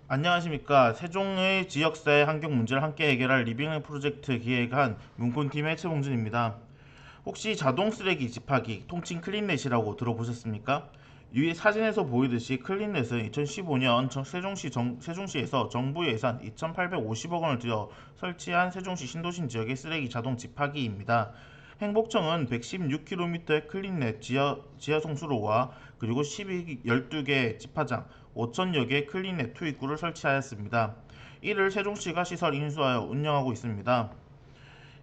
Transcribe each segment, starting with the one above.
안녕하십니까. 세종의 지역사회 환경 문제를 함께 해결할 리빙 프로젝트 기획한 문콘팀의 최봉준입니다. 혹시 자동 쓰레기 집하기, 통칭 클린넷이라고 들어보셨습니까? 위 사진에서 보이듯이 클린넷은 2015년 세종시에서 정부 예산 2,850억 원을 들여 설치한 세종시 신도심 지역의 쓰레기 자동 집하기입니다. 행복청은 116km의 클린넷 지하 송수로와 그리고 12개 집화장 5천여 개 클린넷 투입구를 설치하였습니다. 이를 세종시가 시설 인수하여 운영하고 있습니다.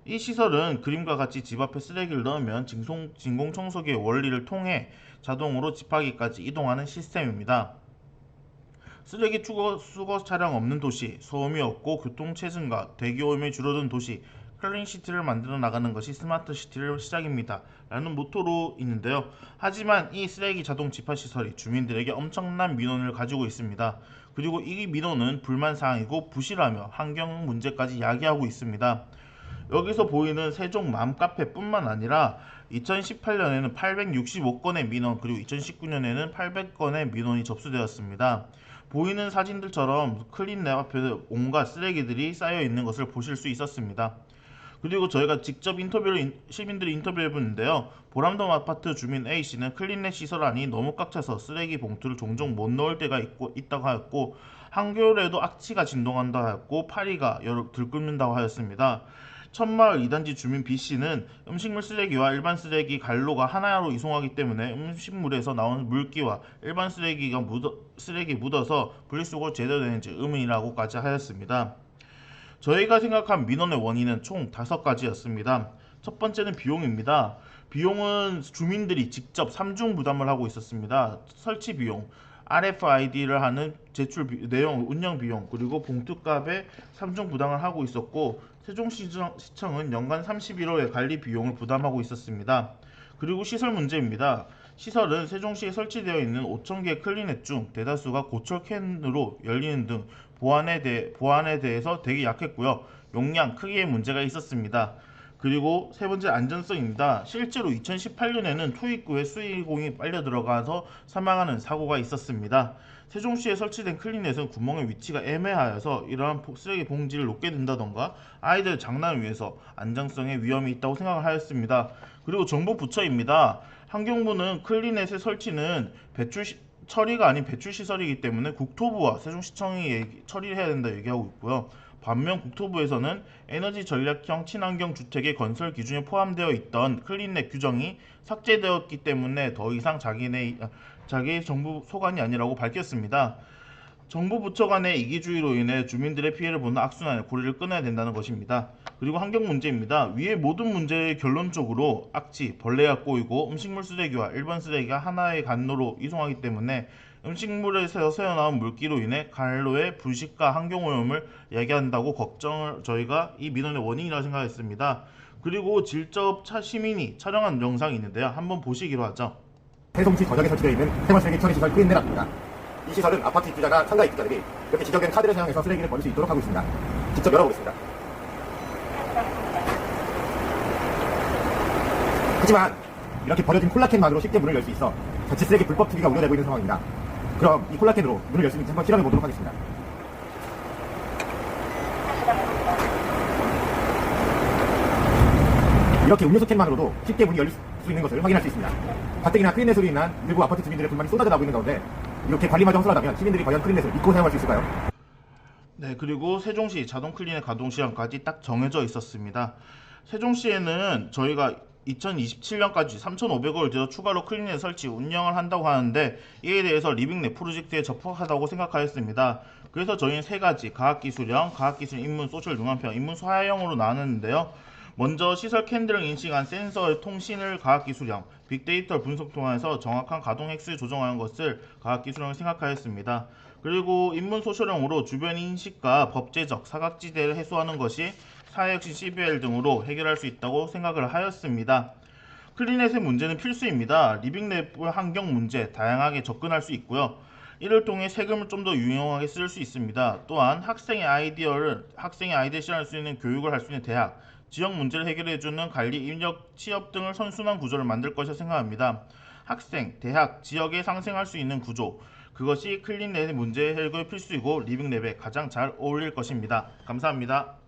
이 시설은 그림과 같이 집 앞에 쓰레기를 넣으면 진공청소기의 원리를 통해 자동으로 집하기까지 이동하는 시스템입니다. 쓰레기 수거 차량 없는 도시, 소음이 없고 교통체 증가, 대기오염이 줄어든 도시, 클린시티를 만들어 나가는 것이 스마트시티의 시작입니다. 라는 모토로 있는데요. 하지만 이 쓰레기 자동 집화 시설이 주민들에게 엄청난 민원을 가지고 있습니다. 그리고 이 민원은 불만사항이고 부실하며 환경 문제까지 야기하고 있습니다. 여기서 보이는 세종 맘카페뿐만 아니라 2018년에는 865건의 민원 그리고 2019년에는 800건의 민원이 접수되었습니다. 보이는 사진들처럼 클린랩 앞에 온갖 쓰레기들이 쌓여 있는 것을 보실 수 있었습니다. 그리고 저희가 직접 시민들이 인터뷰해봤는데요. 보람동 아파트 주민 A씨는 클린넷 시설 안이 너무 꽉 차서 쓰레기 봉투를 종종 못 넣을 때가 있다고 하였고, 한겨울에도 악취가 진동한다 하였고, 파리가 여러 들끓는다고 하였습니다. 천마을 2단지 주민 B씨는 음식물 쓰레기와 일반 쓰레기 관로가 하나로 이송하기 때문에 음식물에서 나오는 물기와 일반 쓰레기 묻어서 분리수거 제대로 되는지 의문이라고까지 하였습니다. 저희가 생각한 민원의 원인은 총 5가지였습니다. 첫 번째는 비용입니다. 비용은 주민들이 직접 삼중 부담을 하고 있었습니다. 설치 비용, RFID를 하는 내용, 운영 비용, 그리고 봉투값에 삼중 부담을 하고 있었고, 세종시청은 연간 31호의 관리 비용을 부담하고 있었습니다. 그리고 시설 문제입니다. 시설은 세종시에 설치되어 있는 5,000개의 클리넷 중 대다수가 고철 캔으로 열리는 등 보안에 대해서 되게 약했고요. 용량, 크기에 문제가 있었습니다. 그리고 세 번째 안전성입니다. 실제로 2018년에는 투입구에 수의공이 빨려 들어가서 사망하는 사고가 있었습니다. 세종시에 설치된 클린넷은 구멍의 위치가 애매하여서 이러한 쓰레기 봉지를 놓게 된다던가 아이들 장난을 위해서 안정성에 위험이 있다고 생각을 하였습니다. 그리고 정부 부처입니다. 환경부는 클린넷의 설치는 처리가 아닌 배출 시설이기 때문에 국토부와 세종시청이 처리를 해야 된다 얘기하고 있고요. 반면 국토부에서는 에너지 전략형 친환경 주택의 건설 기준에 포함되어 있던 클린넷 규정이 삭제되었기 때문에 더 이상 자기 정부 소관이 아니라고 밝혔습니다. 정부 부처 간의 이기주의로 인해 주민들의 피해를 보는 악순환의 고리를 끊어야 된다는 것입니다. 그리고 환경 문제입니다. 위의 모든 문제의 결론적으로 악취, 벌레가 꼬이고 음식물 쓰레기와 일반 쓰레기가 하나의 간로로 이송하기 때문에 음식물에서 새어나온 물기로 인해 간로의 불식과 환경오염을 야기한다고 저희가 이 민원의 원인이라고 생각했습니다. 그리고 질적 시민이 촬영한 영상이 있는데요. 한번 보시기로 하죠. 세종시 전역에 설치되어 있는 생활쓰레기 처리시설 클린넷입니다. 이 시설은 아파트 입주자나 상가 입주자들이 이렇게 지정된 카드를 사용해서 쓰레기를 버릴 수 있도록 하고 있습니다. 직접 열어보겠습니다. 하지만 이렇게 버려진 콜라캔만으로 쉽게 문을 열 수 있어 자칫 쓰레기 불법 투기가 우려되고 있는 상황입니다. 그럼 이 콜라캔으로 문을 열 수 있는지 한번 실험해 보도록 하겠습니다. 이렇게 음료수 캔만으로도 쉽게 문이 열릴 수 있는 것을 확인할 수 있습니다. 가뜩이나 클린넷으로 인한 일부 아파트 주민들의 불만이 쏟아져 나오고 있는 가운데 이렇게 관리마저 허술하다면 시민들이 과연 클린넷을 믿고 사용할 수 있을까요? 네, 그리고 세종시 자동 클린의 가동 시간까지 딱 정해져 있었습니다. 세종시에는 저희가 2027년까지 3,500억을 들여 추가로 클린넷 설치 운영을 한다고 하는데 이에 대해서 리빙넷 프로젝트에 적합하다고 생각하였습니다. 그래서 저희는 세 가지 과학기술형, 가학기술 인문, 소셜 융합형, 인문 소화형으로 나눴는데요. 먼저 시설 캔들을 인식한 센서의 통신을 과학기술형, 빅데이터 분석 통해서 정확한 가동 횟수 조정하는 것을 과학기술형을 생각하였습니다. 그리고 인문 소셜형으로 주변 인식과 법제적 사각지대를 해소하는 것이 사회혁신 CBL 등으로 해결할 수 있다고 생각을 하였습니다. 클린넷의 문제는 필수입니다. 리빙랩 환경 문제 다양하게 접근할 수 있고요. 이를 통해 세금을 좀 더 유용하게 쓸 수 있습니다. 또한 학생의 아이디어를 실현할 수 있는 교육을 할 수 있는 대학, 지역 문제를 해결해주는 관리, 인력, 취업 등을 선순환 구조를 만들 것이라 생각합니다. 학생, 대학, 지역에 상생할 수 있는 구조, 그것이 클린넷의 문제 해결 필수이고 리빙랩에 가장 잘 어울릴 것입니다. 감사합니다.